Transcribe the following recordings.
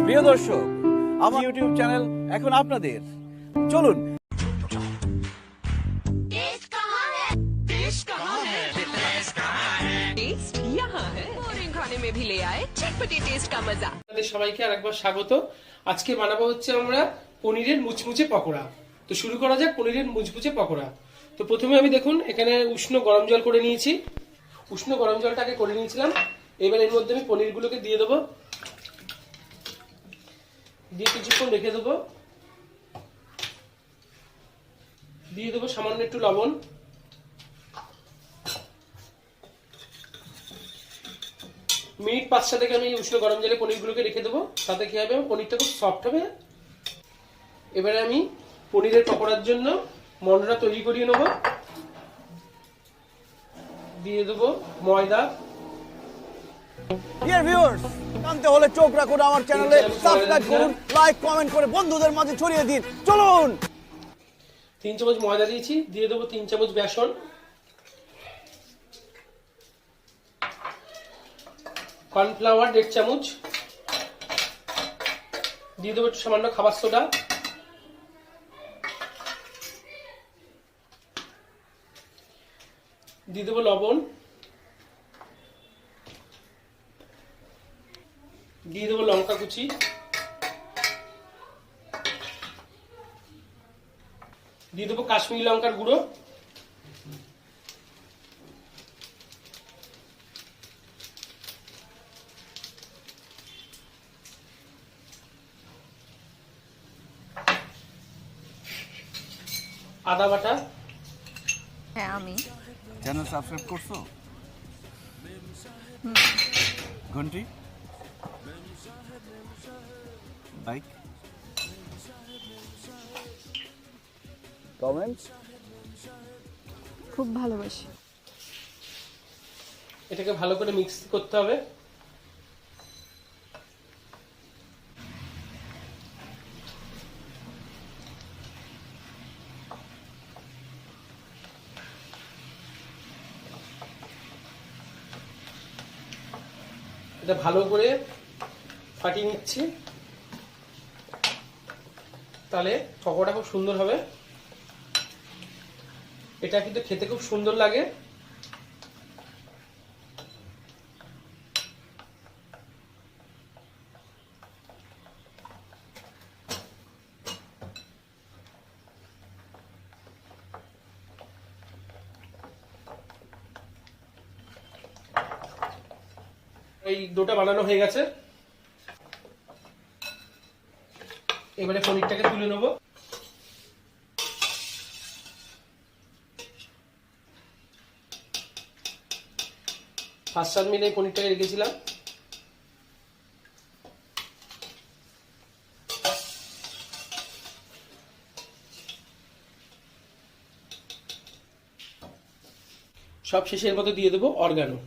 প্রিয় দর্শক, আমার ইউটিউব চ্যানেল এখন আপনাদের। চলুন। সবাইকে আরেকবার স্বাগত। আজকে বানাবো হচ্ছে আমরা পনিরের মুচমুচে পকোড়া। তো শুরু করা যাক পনিরের মুচমুচে পকোড়া। তো প্রথমে আমি দেখুন এখানে উষ্ণ গরম জল করে নিয়েছি। উষ্ণ গরম জলটাকে করে নিয়েছিলাম। এবার এর মধ্যে আমি পনিরগুলোকে দিয়ে দেবো, দিয়ে কিছুক্ষণ রেখে দেবো। দিয়ে দেবো সামান্য একটু লবণ। মিনিট 5 থেকে আমি উষ্ণ গরম জলে পনিরগুলোকে রেখে দেবো। তাতে কি হবে, পনিরটা খুব সফট হবে। এবারে আমি পনিরের পকোড়ার জন্য ময়দাটা তৈরি করিয়ে নেব। দিয়ে দেবো ময়দা। ডিয়ার ভিউয়ার্স, জানতে হলে চোখ রাখুন আমার চ্যানেলে, সাবস্ক্রাইব করুন, লাইক কমেন্ট করে বন্ধুদের মাঝে ছড়িয়ে দিন। চলুন। 3 চামচ ময়দা দিয়েছি, দিয়ে দেবো 3 চামচ বেসন, কর্নফ্লাওয়ার 1.5 চামচ, দিয়ে দেবো একটু সামান্য খাবার সোডা, দিয়ে দেবো লবণ, দিয়ে দেবো লঙ্কা কুচি, দিয়ে দেবো কাশ্মীরি লঙ্কার গুঁড়ো, আদা বাটা। হ্যাঁ, আমি চ্যানেল সাবস্ক্রাইব করছো? ঘন্টি লাইক কমেন্ট। খুব ভালোবাসি। এটাকে ভালো করে মিক্স করতে হবে। এটা ভালো করে ফাটিয়ে নিচ্ছি, তাহলে পকোড়া খুব সুন্দর হবে। এটা কিন্তু খেতে খুব সুন্দর লাগে। এই ডোটা বানানো হয়ে গেছে। এবারে পনিরটাকে তুলে নেব। ফার্স্ট 7 মিনিট পনিরটাকে রেখেছিলাম। সব শেষের মধ্যে দিয়ে দেবো অর্গানো।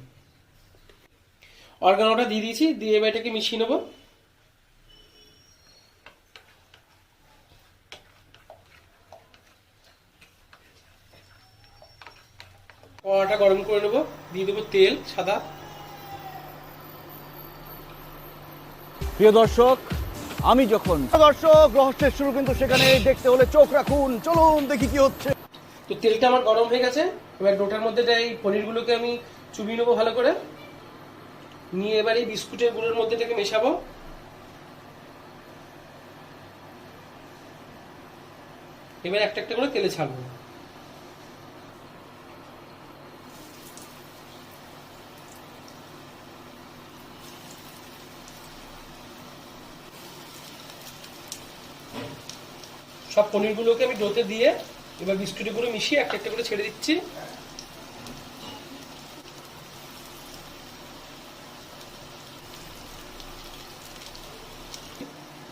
অর্গানোটা দিয়ে দিয়েছি, দিয়ে এবার এটাকে মিশিয়ে নেব। কড়াটা গরম করে নেব, দিয়ে দেবো তেল সাদা। প্রিয় দর্শক, আমি যখন রহস্যের শুরু কিন্তু সেখানে দেখতে হলে চোখ রাখুন। চলুন দেখি কি হচ্ছে। তো তেলটা আমার গরম হয়ে গেছে। এবার ডোটার মধ্যে এই পনিরগুলোকে আমি চুবিয়ে নেবো ভালো করে। নিয়ে এবার এই বিস্কুটের গুঁড়োর মধ্যে থেকে মেশাবো। এবার একটা একটা করে তেলে ছাড়বো। সব পনিরগুলোকে আমি ডোতে দিয়ে এবার বিস্কুটের গুঁড়ো মিশিয়ে একটা একটা করে ছেড়ে দিচ্ছি।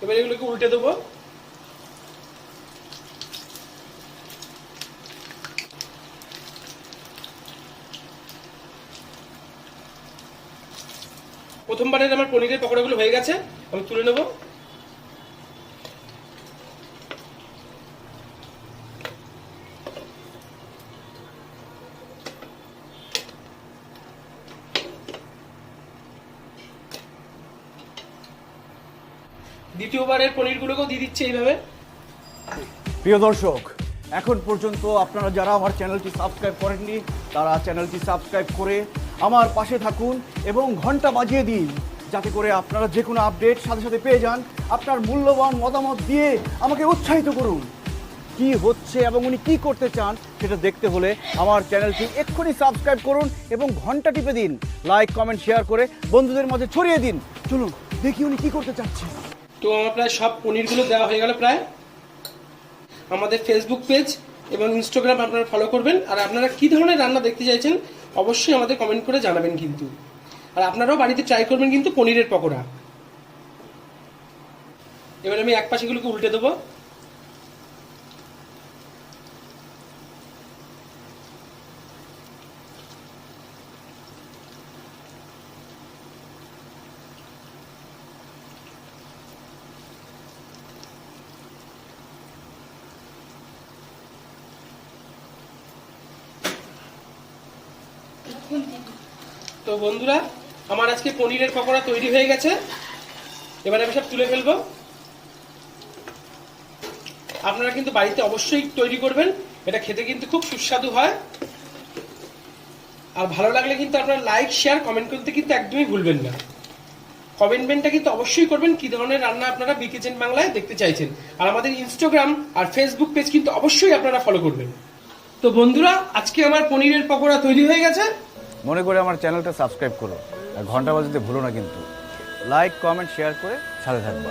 এবার এগুলোকে উল্টে দেবো। প্রথমবারের আমার পনিরের পকোড়াগুলো হয়ে গেছে, আমি তুলে নেবো। দ্বিতীয়বারের পনিরগুলোকেও দিয়ে দিচ্ছে এইভাবে। প্রিয় দর্শক, এখন পর্যন্ত আপনারা যারা আমার চ্যানেলটি সাবস্ক্রাইব করেননি তারা চ্যানেলটি সাবস্ক্রাইব করে আমার পাশে থাকুন এবং ঘন্টা বাজিয়ে দিন, যাতে করে আপনারা যে কোনো আপডেট সাথে সাথে পেয়ে যান। আপনার মূল্যবান মতামত দিয়ে আমাকে উৎসাহিত করুন। কি হচ্ছে এবং উনি কি করতে চান সেটা দেখতে হলে আমার চ্যানেলটি এক্ষুনি সাবস্ক্রাইব করুন এবং ঘন্টা টিপে দিন। লাইক, কমেন্ট, শেয়ার করে বন্ধুদের মাঝে ছড়িয়ে দিন। চলুন দেখি উনি কি করতে চাচ্ছে। তো আমার প্রায় সব পনিরগুলো দেওয়া হয়ে গেল প্রায়। আমাদের ফেসবুক পেজ এবং ইনস্টাগ্রাম আপনারা ফলো করবেন। আর আপনারা কি ধরনের রান্না দেখতে চাইছেন অবশ্যই আমাদের কমেন্ট করে জানাবেন কিন্তু। আর আপনারাও বাড়িতে ট্রাই করবেন কিন্তু পনিরের পকোড়া। এবার আমি এক পাশেগুলোকে উল্টে দেবো। তো বন্ধুরা, আমার আজকে পনিরের পকোড়া তৈরি হয়ে গেছে। এবারে আমি সব তুলে ফেলবো। আপনারা কিন্তু বাড়িতে অবশ্যই তৈরি করবেন, এটা খেতে কিন্তু খুব সুস্বাদু হয়। আর ভালো লাগলে কিন্তু আপনারা লাইক, শেয়ার, কমেন্ট করতে কিন্তু একদমই ভুলবেন না। কমেন্টটা কিন্তু অবশ্যই করবেন কি ধরনের রান্না আপনারা বি কিচেন বাংলায় দেখতে চাইছেন। আর আমাদের ইনস্টাগ্রাম আর ফেসবুক পেজ কিন্তু অবশ্যই আপনারা ফলো করবেন। তো বন্ধুরা, আজকে আমার পনিরের পকোড়া তৈরি হয়ে গেছে। মনে করে আমার চ্যানেলটা সাবস্ক্রাইব করো আর ঘন্টা বাজাতে ভুলো না কিন্তু। লাইক, কমেন্ট, শেয়ার করে সাথে থাকবা।